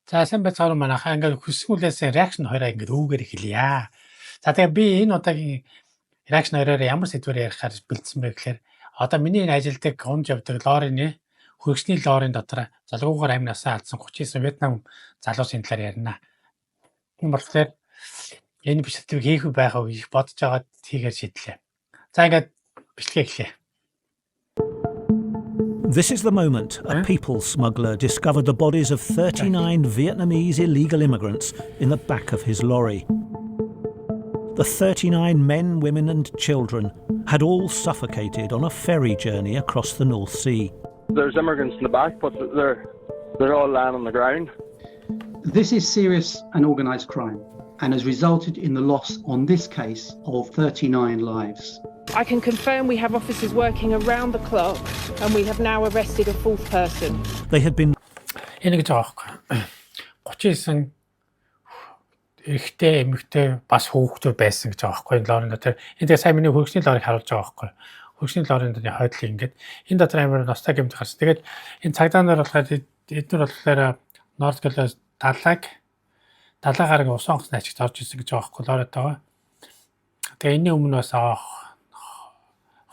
За сайн байцгаана манайхаа ингээд хүсгүүлээс реакшн хоёроо ингээд үүгээр хэлье. За тэгээ би энэ удаагийн реакшн хоёроор ямар сэдвээр ярихаар бэлдсэн бэ гэхээр одоо миний энэ ажилдаг гомж явдаг лорины хөргөчний лорын дотор залгуугаар амь насаа алдсан 39 Вьетнам залуусын талаар ярина. Энэ болохоор энэ бичлэгийг хийх байх уу гэж бодож байгаад хийгээд шийдлээ. За ингээд бичлэгээ эхлэе. This is the moment a people smuggler discovered the bodies of 39 Vietnamese illegal immigrants in the back of his lorry. The 39 men, women and children had all suffocated on a ferry journey across the North Sea. There's immigrants in the back, but they're all lying on the ground. This is serious and organised crime and has resulted in the loss on this case of 39 lives. I can confirm we have officers working around the clock and we have now arrested a fourth person. They had been Энэ гэж байгаа байхгүй. 39 эрэгтэй эмэгтэй бас хүүхдүүд байсан гэж байгаа байхгүй. Энэ лорын дотор энэ тэгээ сайн миний хөргөчний лорыг харуулж байгаа байхгүй. Хөргөчний лорын дотор хойдлыг ингээд энэ дотор амар ностой гэмт гарч. Тэгээд энэ цагдаа нар болохоор эдгээр болохоор Норд Калиас далаагаар ингээ усан онгоцны ачигт орж ирсэн гэж байгаа байхгүй лоротойгоо. Тэгээ энэний өмнө бас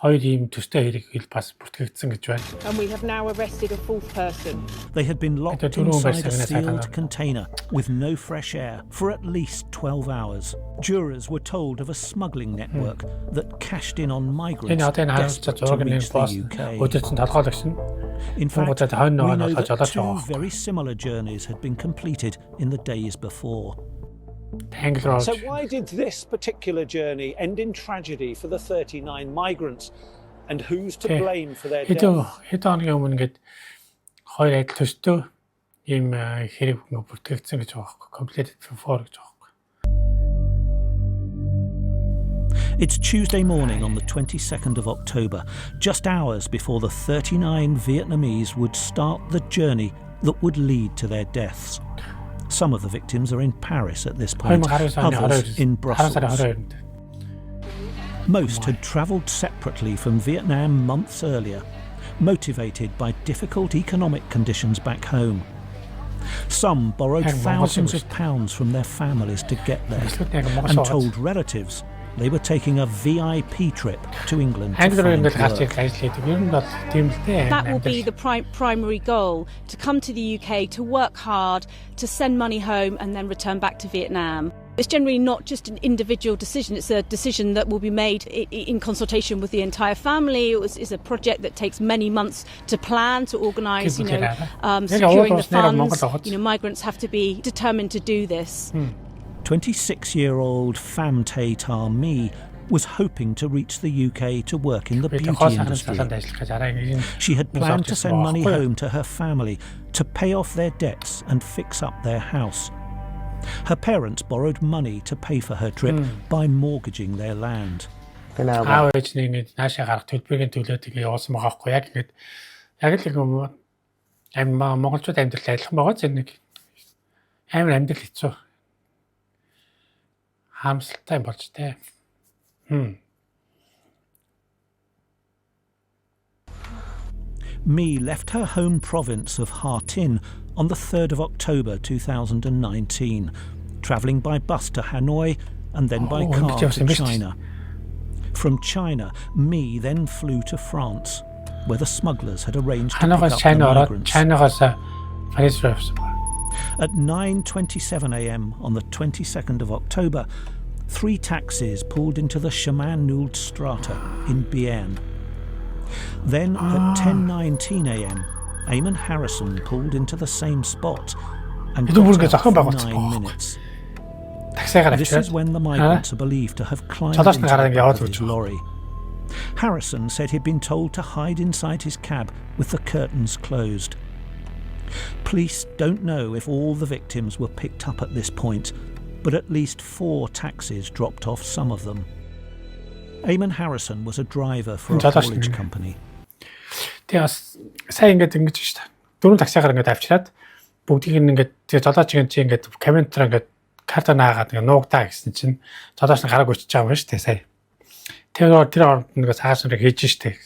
хоёр ийм төстэй хэрэг бас бүртгэгдсэн гэж байна. And we have now arrested a fourth person. They had been locked inside a sealed container with no fresh air for at least 12 hours. Jurors were told of a smuggling network that cashed in on migrants desperate to reach the UK. In fact, we know that two very similar journeys had been completed in the days before. So why did this particular journey end in tragedy for the 39 migrants? And who's to blame for their death? Хэд хоногийн өмнө ингээд хоёр адил төстэй ийм хэрэг бүртгэгдсэн гэж байгаа байхгүй. Completed before гэж байгаа байхгүй. It's Tuesday morning on the 22nd of October, just hours before the 39 Vietnamese would start the journey that would lead to their deaths. Some of the victims are in Paris at this point, others in Brussels. Most had travelled separately from Vietnam months earlier, motivated by difficult economic conditions back home. Some borrowed thousands of pounds from their families to get there and told relatives they were taking a VIP trip to England to find work. That will be the primary goal, to come to the UK, to work hard, to send money home and then return back to Vietnam. It's generally not just an individual decision, it's a decision that will be made in consultation with the entire family. It's a project that takes many months to plan, to organise, securing the funds. Migrants have to be determined to do this. 26-year-old Pham Tay Tar Mi was hoping to reach the UK to work in the beauty industry. She had planned to send money home to her family to pay off their debts and fix up their house. Her parents borrowed money to pay for her trip by mortgaging their land. Харамсалтай болж тээ. Mi left her home province of Ha Tin on the 3rd of October 2019, travelling by bus to Hanoi and then by car to China. From China, Mi then flew to France, where the smugglers had arranged to pick up the migrants. At 9:27 a.m. on the 22nd of October, 3 taxis pulled into the Chemin Nuld Strata in Bien. Then at 10:19 a.m, Eamon Harrison pulled into the same spot and got out for 9 minutes. This is when the migrants are believed to have climbed into the back of his lorry. Harrison said he'd been told to hide inside his cab with the curtains closed. Police don't know if all the victims were picked up at this point, but at least 4 taxis dropped off some of them. Eamon Harrison was a driver for a haulage company. Тэгээс сайн ингэж шүү дээ. 4 таксигаар ингэж авчираад бүгдийг ингэж жолоочгийн чи ингэж каментра ингэж карта наагаад ингэ нуугдаа гэсэн чинь жолооч нь гараг өчөж байгаа юм шүү дээ сая. Тэр орнд нэг цааш нарыг хийж штэ.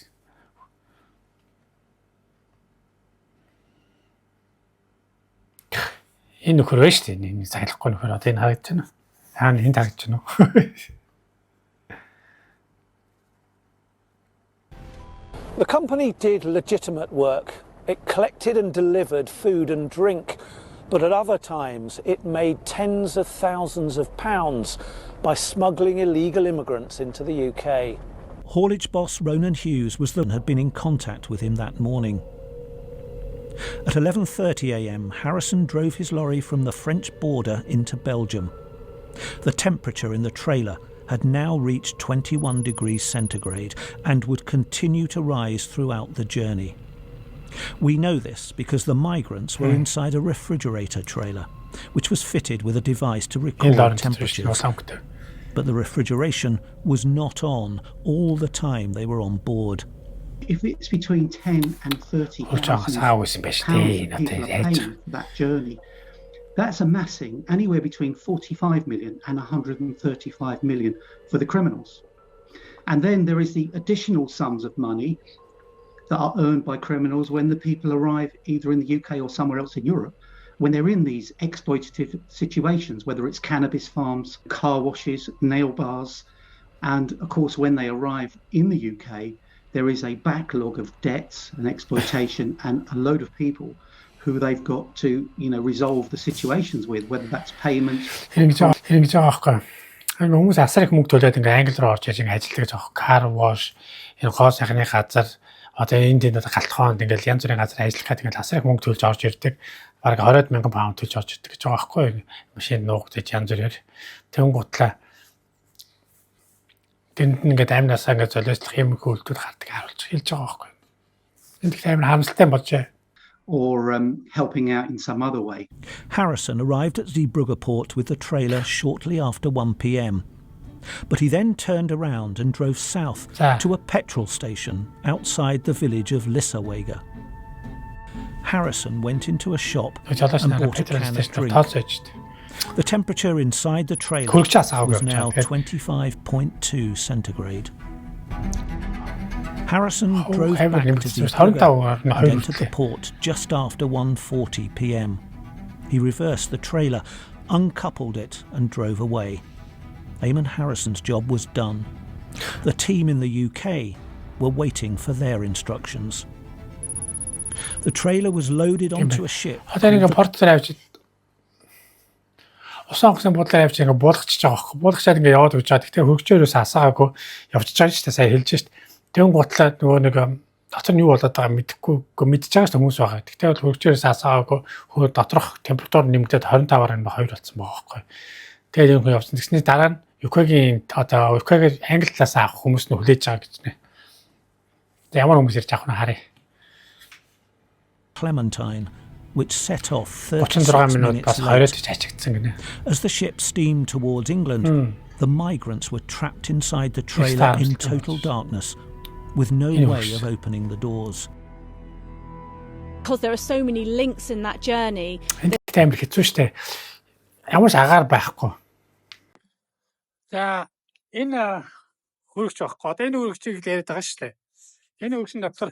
Энэ нөхөр вэ шүү дээ. Энэ сахилахгүй нөхөр одоо энэ харагдаж байна. Хаана энд харагдаж байна уу? The company did legitimate work. It collected and delivered food and drink, but at other times it made tens of thousands of pounds by smuggling illegal immigrants into the UK. Haulage boss Ronan Hughes was the one who had been in contact with him that morning. At 11:30 a.m, Harrison drove his lorry from the French border into Belgium. The temperature in the trailer had now reached 21 degrees centigrade and would continue to rise throughout the journey. We know this because the migrants were inside a refrigerator trailer, which was fitted with a device to record temperatures. But the refrigeration was not on all the time they were on board. If it's between 10 and 30,000 pounds people are paying for that journey, that's amassing anywhere between 45 million and 135 million for the criminals. And then there is the additional sums of money that are earned by criminals when the people arrive either in the UK or somewhere else in Europe, when they're in these exploitative situations, whether it's cannabis farms, car washes, nail bars. And of course, when they arrive in the UK, there is a backlog of debts and exploitation and a load of people who they've got to, resolve the situations with, whether that's payments. Хүмүүс асар их мөнгө төлөөд ингээ англи руу орж ирж ингээ ажилладаг гэж байгаа. Car wash, энэ гоо сайхны газар, одоо энд галтгоонд ингээл янз бүрийн газар ажиллах гэдэг асар их мөнгө төлж орж ирдэг. Бараг 20,000 паунд төлж орж ирдэг гэж байгаа байхгүй юу? Машин нуугдаж янз бүрээр. Тэгэн гутлаа. Тэнд ингээд амнасаа ингээд золиослох юм хөлтүүд гардаг харуулж хэлж байгаа байхгүй юу? Энд их амар харамсалтай болжээ. Or helping out in some other way. Harrison arrived at Zeebrugge port with the trailer shortly after 1 p.m. But he then turned around and drove south to a petrol station outside the village of Lissawega. Harrison went into a shop and bought a can of drink. The temperature inside the trailer was now 25.2 centigrade. Harrison drove back to Zeebrugge and entered the port just after 1:40 p.m. He reversed the trailer, uncoupled it and drove away. Eamon Harrison's job was done. The team in the UK were waiting for their instructions. The trailer was loaded onto a ship. Усан бодлоо явж ингээ буулгачих байгаа байхгүй. Буулгачаад ингээ яваад гэж байгаа. Гэхдээ хөргөчөөрөөс асаагаагүй явчихж байгаа шүү дээ. Сая хэлж шít. Тэгэн гутлаа нөгөө нэг дотор нь юу болоод байгаа мэдэхгүй мэдчихэж байгаа шүү хүмүүс байгаа. Гэхдээ бол хөргөчөөрөөс асаагаагүй хөө доторх температур нэмэгдээд 25-аар нь 2 болсон байгаа байхгүй. Тэгээд юм явсан. Тэгсний дараа нь UK-гийн одоо UK-гээр англи талаас авах хүмүүс нь хүлээж байгаа гэж нэ. Тэгээд ямар хүмүүс ирж авах нь харъя. Clementine, which set off 36 minutes later. As the ship steamed towards England, the migrants were trapped inside the trailer in total darkness, with no way of opening the doors. Because there are so many links in that journey. За энэ хөргөч байхгүй. Одоо энэ хөргөчийг л яриад байгаа шүү дээ. Энэ хөргөчн доктор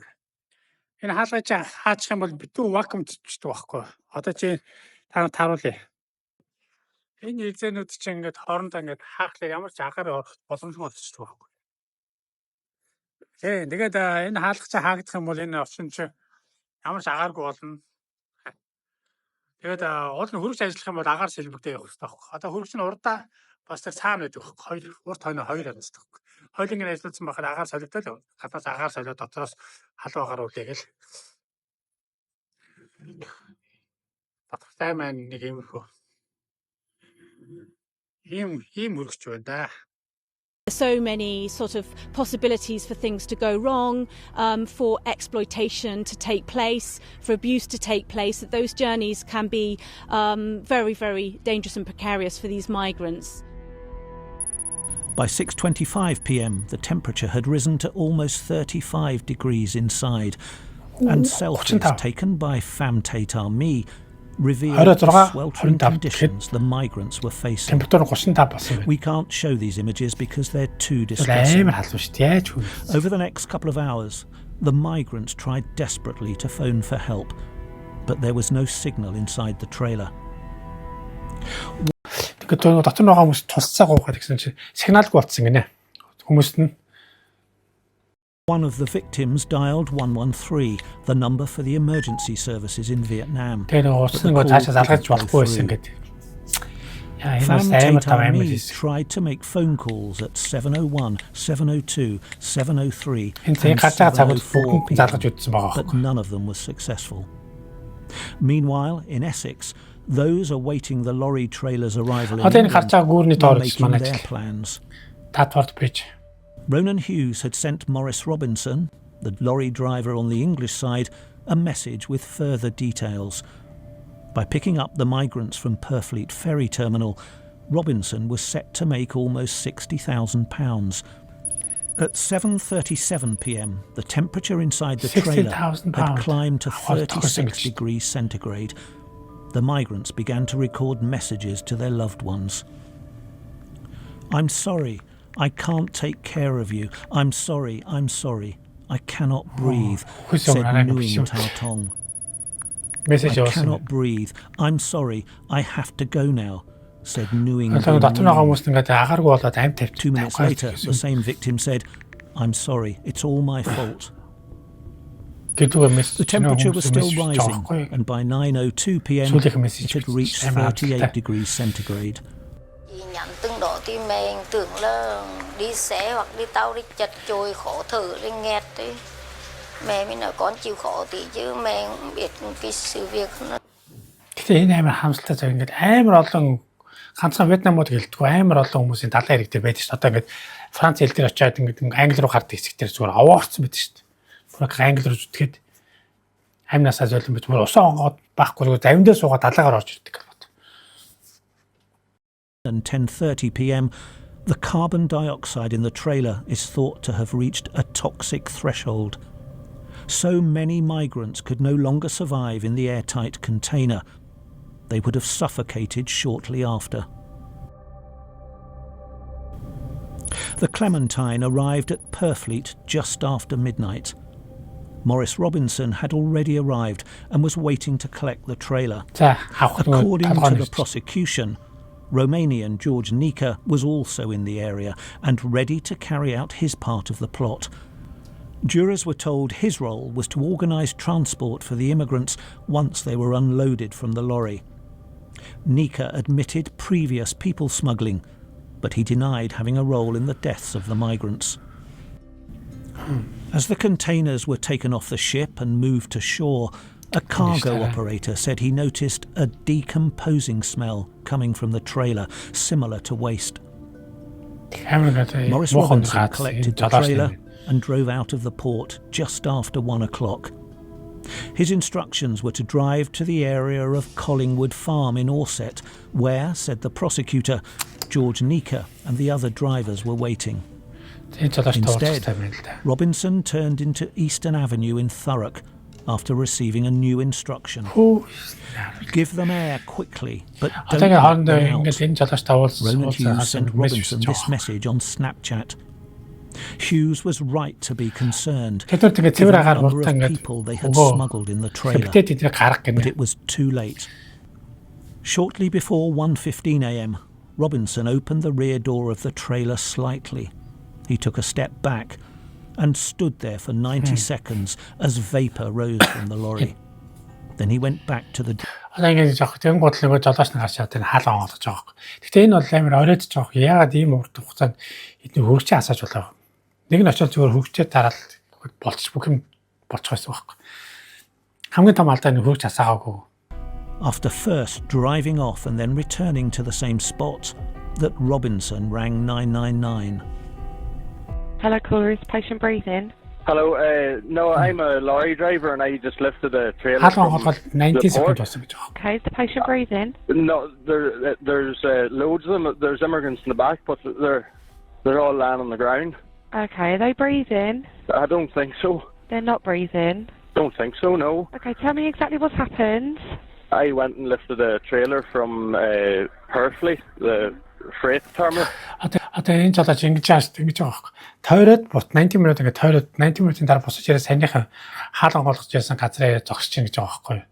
энэ хаалгаж хаачих юм бол битүү вакуум цэцдэг байхгүй. Одоо чи тааруулъя. Энэ хэлзэнүүд чинь ингээд хоорондоо ингээд хаахлаар ямар ч агаар боломжгүй болчихдог байхгүй. Тэгээд энэ хаалгач хаагдах юм бол энэ овчин чи ямар ч агааргүй болно. Тэгээд уул нь хөргөч ажиллах юм бол агаар сэлбэгтэй явах хэрэгтэй байхгүй. Одоо хөргөч нь урдаа бас тэр цаана байдаг байхгүй. Урт хойно 2 хавцдаг байхгүй. Хойлонгийн ажилласан байхад агаар солигдол гадаас агаар солиод дотроос халуун агаар үлээгээл. Баттай маань нэг юм хөө. Ийм хөргөч байна да. So many sort of possibilities for things to go wrong, for exploitation to take place, for abuse to take place, that those journeys can be very, very dangerous and precarious for these migrants. By 6:25 p.m, the temperature had risen to almost 35 degrees inside, and selfies taken by Famtate Army revealed the sweltering conditions the migrants were facing. We can't show these images because they're too distressing. Over the next couple of hours, the migrants tried desperately to phone for help, but there was no signal inside the trailer. Тэгээд дотор байгаа хүмүүс тусцаа гоохад гэсэн чинь сигналгүй болцсон гинэ. Хүмүүст нь One of the victims dialed 113, the number for the emergency services in Vietnam. Тэгээд цаашаа залгаж болохгүй байсан гэдэг. Family tried to make phone calls at 7:01, 7:02, 7:03, and 7:04, but none of them was successful. Meanwhile, in Essex, those awaiting the lorry trailer's arrival in England were making their plans. Ronan Hughes had sent Maurice Robinson, the lorry driver on the English side, a message with further details. By picking up the migrants from Purfleet ferry terminal, Robinson was set to make almost £60,000. At 7:37 p.m, the temperature inside the trailer had climbed to 36 degrees centigrade. The migrants began to record messages to their loved ones. "I'm sorry, I can't take care of you. I'm sorry, I cannot breathe," said Nguyen Thao Tong. I cannot breathe. I'm sorry, I have to go now, said Nguyen. 2 minutes later, the same victim said, "I'm sorry, it's all my fault." The temperature was still rising, and by 9:02 p.m, it had reached 38 degrees centigrade. Nhắn từng đó thì mình tưởng là đi xe hoặc đi tàu đi chật chội khó thở đi nghẹt đấy. Mẹ mình nói con chịu khó tí chứ mẹ không biết cái sự việc nó. Гэтэ энэ амар хамсалтай цаг ингээд амар олон ганцхан Вьетнамууд гэлтгүй амар олон хүмүүсийн далайн иргэдэр байдаг шүү дээ. Одоо ингээд Франц хэл дээр очиад ингээд англи руу гардаг хэсэгтэр зүгээр аваарцсан байдаг шүү дээ. Бүр англи руу зүтгэхэд амнасаа зөөлөн бит бүр усаа онгоод байхгүй завиндаа суугаад далайгаар орж ирдэг. At 10:30 p.m, the carbon dioxide in the trailer is thought to have reached a toxic threshold. So many migrants could no longer survive in the airtight container. They would have suffocated shortly after. The Clementine arrived at Purfleet just after midnight. Maurice Robinson had already arrived and was waiting to collect the trailer. According to the prosecution, Romanian George Nica was also in the area and ready to carry out his part of the plot. Jurors were told his role was to organise transport for the immigrants once they were unloaded from the lorry. Nica admitted previous people smuggling, but he denied having a role in the deaths of the migrants. As the containers were taken off the ship and moved to shore, a cargo operator said he noticed a decomposing smell coming from the trailer, similar to waste. Maurice Robinson collected the trailer and drove out of the port just after 1 o'clock. His instructions were to drive to the area of Collingwood Farm in Orset, where, said the prosecutor, George Nica and the other drivers were waiting. Instead, Robinson turned into Eastern Avenue in Thurrock, after receiving a new instruction. Give them air quickly, but don't let them out. Ronan Hughes sent Robinson this message on Snapchat. Hughes was right to be concerned, given the number of people they had smuggled in the trailer, but it was too late. Shortly before 1:15 a.m, Robinson opened the rear door of the trailer slightly. He took a step back and stood there for 90 seconds as vapour rose from the lorry. Then he went back to the... Ингээд жоох тэгэн бодлого жолооч нагаш чад энэ хаалга онгоолгож байгаа. Гэхдээ энэ бол амар оройд жоох яагаад ийм урт хугацаанд эдний хөрчөө асааж болоо. Нэг нь очиод зүгээр хөрчөө тараал болчих бүх юм болчих байсан байхгүй. Хамгийн том алдаа энэ хөрч асаагаагүй. After first driving off and then returning to the same spot, that Robinson rang 999. Hello, caller. Is the patient breathing? Hello. No, I'm a lorry driver and I just lifted a trailer from the port. Okay, is the patient breathing? No, there's loads of them. There's immigrants in the back, but they're all lying on the ground. Okay, are they breathing? I don't think so. They're not breathing? Don't think so, no. Okay, tell me exactly what's happened. I went and lifted a trailer from Purfleet, the freight terminal. Одоо энэ жолооч ингэж байгаа байхгүй. Тойроод бут 90 минут ингээд тойроод 90 минутын дараа босож ирээ саяныхаа хаалга онгоолгож яасан газраа зогсож чинь гэж байгаа байхгүй.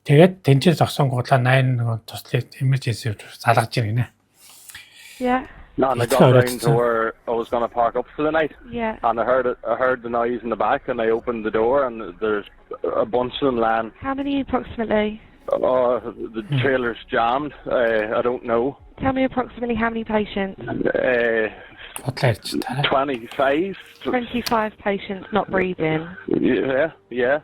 Тэгээд тэнцээ зогсон гутлаа 8 нэг туслах emergency залгаж гинэ. Yeah. No, and I got round to where I was going to park up for the night. Yeah. And I heard the noise in the back, and I opened the door, and there's a bunch of them lying. How many approximately? The trailer's jammed. I don't know. Tell me approximately how many patients? 25. 25 patients not breathing. Yeah.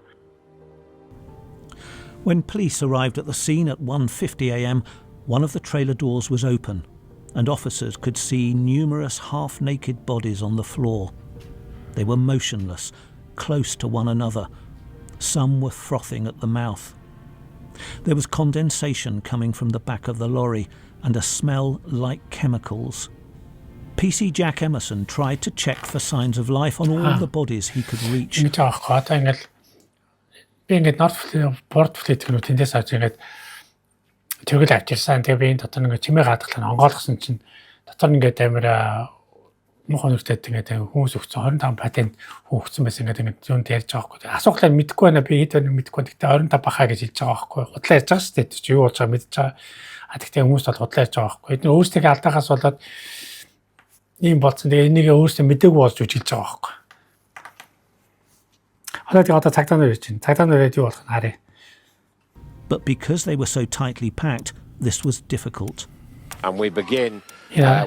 When police arrived at the scene at 1:50 a.m, one of the trailer doors was open, and officers could see numerous half-naked bodies on the floor. They were motionless, close to one another. Some were frothing at the mouth. There was condensation coming from the back of the lorry and a smell like chemicals. PC Jack Emerson tried to check for signs of life on all the bodies he could reach. Тэгэл авчирсан. Тэгээ би энэ дотор нэг чимээ гадгалаа онгойлгосон чинь дотор ингээд амар мох өнөртэй тэгээд хүмүүс өгсөн 25 патент өгсөн байсан ингээд юунд ярьж байгаа байхгүй. Асуултаар мэдэхгүй байна би хэд байна мэдэхгүй. Тэгтээ 25 бахаа гэж хэлж байгаа байхгүй. Худлаа ярьж байгаа шүү дээ. Чи юу болж байгаа мэдж байгаа. Тэгтээ хүмүүс бол худлаа ярьж байгаа байхгүй. Эдгээр өөрсдөө алдаахаас болоод ийм болсон. Тэгээ энийг өөрсдөө мэдээгүй болж үж хэлж байгаа байхгүй. Одоо цагтаа нэр чинь. Цагтаа нэрээд юу болох нь харъя. But because they were so tightly packed, this was difficult. And we begin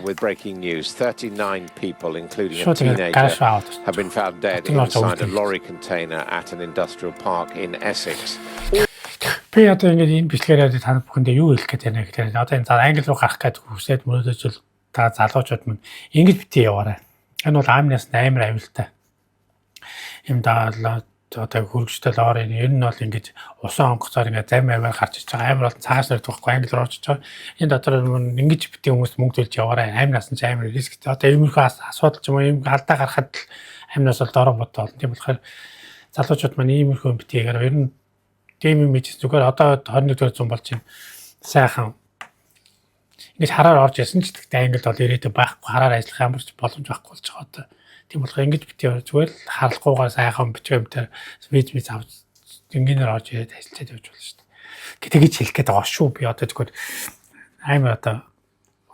with breaking news. 39 people, including a teenager, have been found dead inside a lorry container at an industrial park in Essex. Би одоо ингэж энэ бичлэгээрээ та бүхэндээ юу хэлэх гээд байна гэхээр одоо энэ англи руу гарах гэдэг хүсээд мөрөөдөж та залуучууд мань ингэж битгий яваарай. Энэ бол амнаас амар аюултай. Юм даалаа одоо хөргөжтэй лорын ер нь бол ингэж усан онгоцоор ингэ зам аваар гарч иж байгаа амар бол цааш нэрд байхгүй англи руу очиж байгаа. Энэ дотор ингэж битгий хүмүүс мөнгө төлж яваарай. Амнаас нь амар рисктэй. Одоо иймэрхүү асуудал ч юм уу юм алдаа гарахад амнаас бол дороо бод болно. Тийм болохоор залуучууд маань иймэрхүү битгийгээр ер нь тийм юм хийж зүгээр одоо 21-р зуун болж байна. Сайхан ингэж хараар орж ясан ч гэхдээ англи бол ирээдүйд байхгүй хараар ажиллах ямар ч боломж байхгүй болж байгаа одоо. Тийм болохоор ингэж битгий зүгээр л харалгуугаар сайхан бичгэмээр виз авч ингээнээр орж ирээд ажиллаж явж болно шүү дээ. Тэгэж хэлэх гээд байгаа шүү. Би одоо зүгээр амар одоо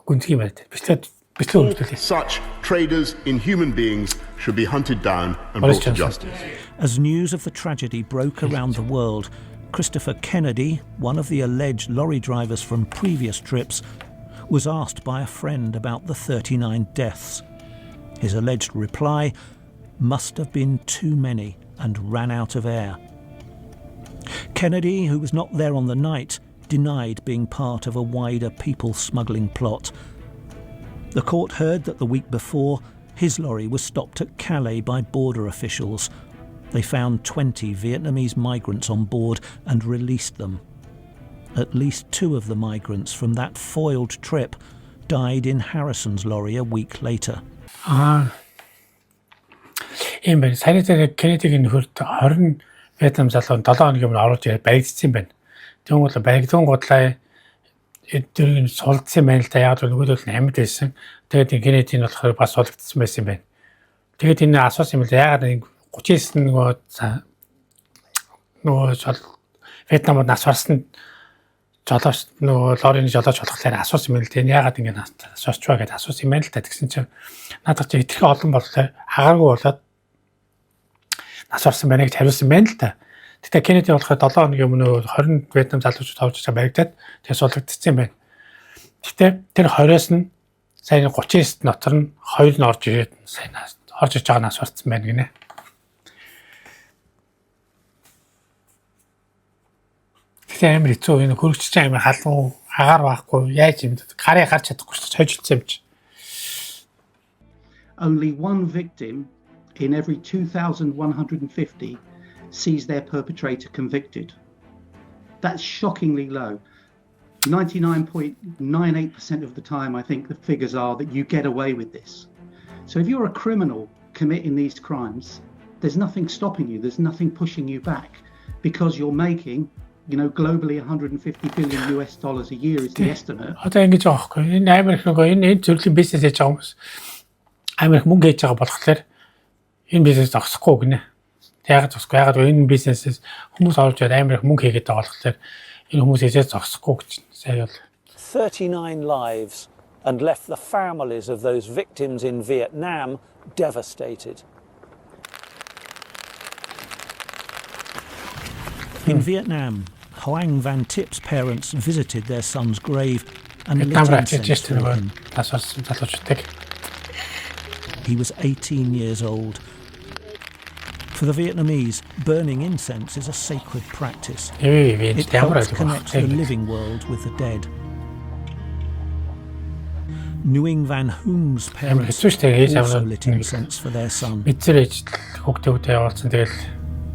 гүнзгий юм байна. Бичлэг үлдүүлээ. Such traders in human beings should be hunted down and brought to justice. As news of the tragedy broke around the world, Christopher Kennedy, one of the alleged lorry drivers from previous trips, was asked by a friend about the 39 deaths. His alleged reply, must have been too many and ran out of air. Kennedy, who was not there on the night, denied being part of a wider people smuggling plot. The court heard that the week before, his lorry was stopped at Calais by border officials. They found 20 Vietnamese migrants on board and released them. At least 2 of the migrants from that foiled trip died in Harrison's lorry a week later. Ийм байна. Санитар Кеннедигийн нөхөрт 20 Вьетнам залуу 7 хоногийн өмнө оруулж ирээд баригдсан юм байна. Тэгвэл баригдсан гутлаа эдгээр сулдсан байна л да. Яг л нөгөөдөл нь амьд байсан. Тэгээд Кеннедийн болохоор бас сулдсан байсан юм байна. Тэгээд энэ асуусан юм л яагаад 39 нөгөө Вьетнамд нас барсан жолооч нөгөө лорины жолооч болохоор асуусан юм л дээ. Яагаад ингэ асууч байгаа гэдээ асуусан юм байна л да. Тэгсэн чинь надад чи итгэх олон болохоор агааргүй болоод нас барсан байна гэж хариулсан байна л да. Тэгтээ Кеннеди болохоор 7 хоногийн өмнө 20 Вьетнам залуучууд товж байгаа баригдаад тэгээ суулгагдсан юм байна. Тэгтээ тэр 20-оос нь сайн 39-т нотор нь 2 нь орж ирээд сайн орж иж байгаа нас барсан байна гинэ. Тэгтээ амар хэцүү энэ хөргөчч амар халуун агаар байхгүй яаж юм гарыг харж чадахгүй шүү дээ хожилцсан юм чи. Only one victim in every 2,150 sees their perpetrator convicted. That's shockingly low. 99.98% of the time, I think the figures are that you get away with this. So if you're a criminal committing these crimes, there's nothing stopping you. There's nothing pushing you back because you're making, globally $150 billion a year is the estimate. Одоо ингэж байгаа байхгүй. Энэ Америк энэ төрлийн бизнес хийж байгаа хүмүүс Америк мөнгө хийж байгаа болохоор энэ бизнес зогсохгүй гинэ. Яагаад зогсохгүй? Яагаад энэ бизнесээс хүмүүс олж ирээд Америк мөнгө хийгээд байгаа болохоор Энэ хүмүүс эзээ зогсохгүй гэж сая бол 39 lives and left the families of those victims in Vietnam devastated. In Vietnam, Hoang Van Tip's parents visited their son's grave and lit incense for him. He was 18 years old. For the Vietnamese, burning incense is a sacred practice. It helps connect the living world with the dead. Nguyen Van Hoong's parents also lit incense for their son.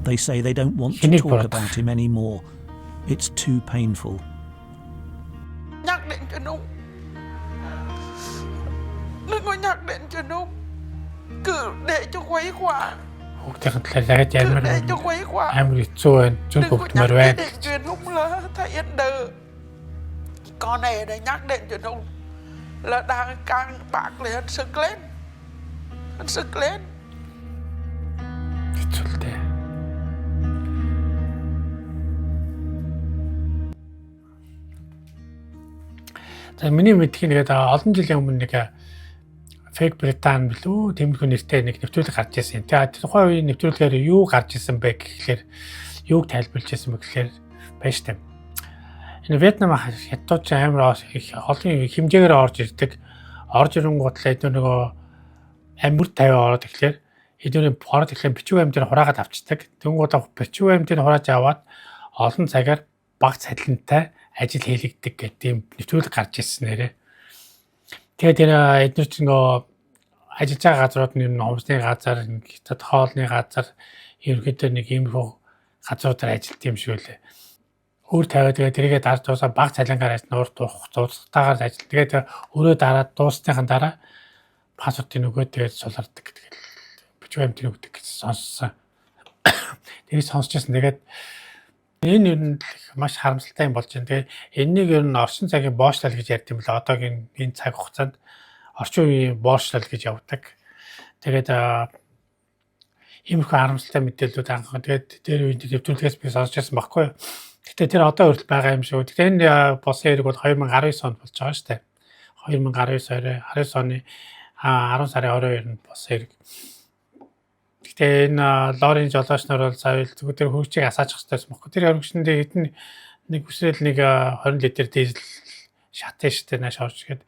They say they don't want to talk about him anymore. It's too painful. Nhắc đến cho nó. Đừng có nhắc đến cho nó. Cứ để cho khuấy khỏa. Cứ để cho khuấy khỏa. Đừng có nhắc đến chuyện lúc là thầy yên đờ. Con này ở đây nhắc đến cho nó là đang càng bạc lại hết sức lên. Hết sức lên. За миний мэдхийн нэгээд олон жилийн өмнө нэг фейк Британи билүү тэмдгүү нэртэй нэг нэвтрүүлэг гарч ирсэн. Тэгээд тухайн үеийн нэвтрүүлгээр юу гарч ирсэн бэ гэхлээр юуг тайлбарлаж ирсэн бэ гэхлээр байж тань. Энэ Вьетнам хятадч амар олон хэмжээгээр орж ирдэг. Орж ирэнгуудлаа эдгээр нөгөө амьд 50 ороод тэгэхээр эдгээр ороод ирэхлээр бичиг амьтыг хураагаад авчдаг. Тэнгуудаа бичиг амьтыг хурааж аваад олон цагаар баг цалинтай ажил хийлэгдэг гэдэг тийм нэвтрүүлэг гарч ирсэн нэрээ. Тэгээд энэ эдгээр чинь нөгөө ажиллаж байгаа газрууд нь хомсны газар, хятад хоолны газар, ерөнхийдөө нэг иймэрхүү газруудаар ажилладаг юм шиг үлээ. Өөр тавиад тэгээд тэрийгээ дарж дуусаа баг цалингаар ажиллана, урд дуустайгаар ажилладаг. Тэгээд өөрөө дараад дуусныхан дараа паспортын өгөөд тэгээд сулардаг гэдэг. Бичиг амьтыг өгдөг гэж сонссон. Тэгээд сонсчихсан. Тэгээд энэ ер нь маш харамсалтай юм болж байна. Тэгээ энэнийг ер нь орчин цагийн боочлол гэж ярьд юм л одоогийн энэ цаг хугацаанд орчин үеийн боочлол гэж явдаг. Тэгээд иймэрхүү харамсалтай мэдээлэлүүд анхан тэгээд тэр үед нэвтрүүлгээс би сонсч байсан байхгүй. Гэтэ тэр одоо хүртэл байгаа юм шүү. Гэтэ энэ босын хэрэг бол 2019 онд болж байгаа шүү дээ. 2019 оны 10 сарын 22-нд босын хэрэг. Гэтэ энэ лорийн жолооч нар бол заавал зүгээр тэр хөрчийг асаачих хэрэгтэйсэн баггүй. Тэр хөргөчөндөө хэдэн нэг үсрэл нэг 20 литр дизель шатын штэ нааш орж гээд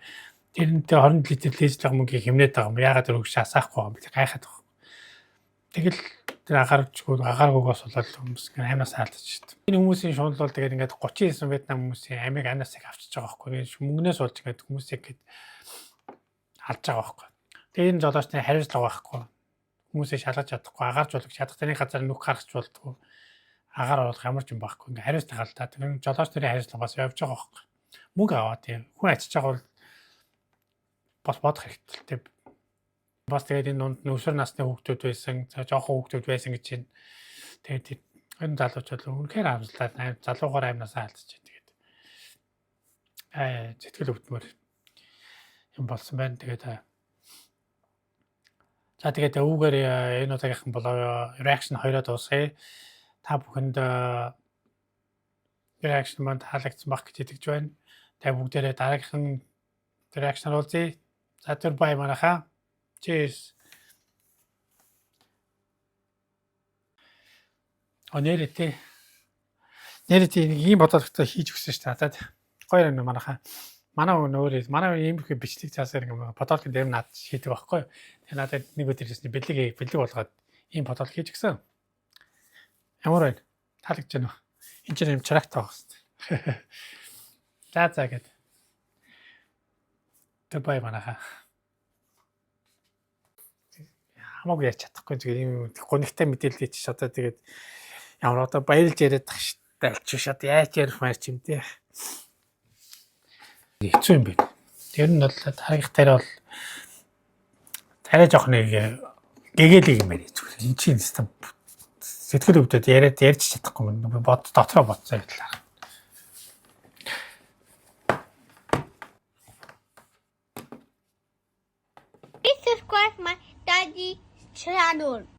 тэрнтэй 20 литр дизель мөнгөийг хэмнээд байгаа юм. Яагаад тэр хөргөч асаахгүй юм бэ? Гайхаад байгаа. Тэгэл тэр агааргүйгоос болоод хүмүүс амнаас хаалдаж штэ. Энэ хүмүүсийн шунал бол тэгээд ингээд 39 Вьетнам хүмүүсийн амийг амнаас их авчиж байгаа байхгүй. Энэ мөнгнөөс болж ингээд хүмүүсийг гээд алж байгаа байхгүй. Тэгээд энэ жолоочны хариуцлага байхгүй. Хүмүүсээ шалгаж чадахгүй, агаарч болох чадахтаны газар нүх гаргаж болдгоо. Агаар оруулах ямар ч юм байхгүй. Ингээ хариуцлага алдаа. Тэр жолооч нарын хариуцлага бас явж байгаа байхгүй. Мөнгө аваад тийм. Хүн ачиж байгаа бол бас бодох хэрэгтэй. Бас тэгээд энэ дунд өсвөр насны хүүхдүүд байсан, жоохон хүүхдүүд байсан гэж байна. Тэгээд энэ залууч бол үнэхээр амжилттай залуугаар амнасаа алдчих. Тэгээд сэтгэл өвдмөр юм болсон байна. Тэгээд за тэгээд өвгөр энэ удаагийнхан болоо reaction 2-оо дуусгая. Та бүхэнд reaction манд таалагдсан баг гэж итгэж байна. Та бүгдээрээ дараагийнхан reaction уулзъя. За түр бай манайхаа. Cheers. Нэрэтээ ийм бодолтой хийж өгсөн шүү дээ. Гоё юм манайхаа. Манай иймэрхүү бичлэг цаасаар ингээм бодолтой дээр над шийдэг байхгүй. Тэгээ надад нэг өдөр ирсэн бэлэг болгоод ийм бодол хийж өгсөн. Ямар байна? Таалагдж байна уу? Энд чинь юм чарагтай байх хэвээр. За гээд. Тэ бай манайхаа. Хамаагүй яач чадахгүй зүгээр ийм гонигтай мэдээлэл хийж одоо тэгээд ямар одоо баярлж яриад тах шээ алч шат яаж ярих маяч юм те. Хэцүү юм бэ. Тэр нь бол тарихтаар бол тарай жоох нэг гэгээлэг юм байна зүгээр. Энд чинь сэтгэл өвдөд ярьж чадахгүй юм. Дотроо бодсоо гэдлээ. Please subscribe my daddy channel.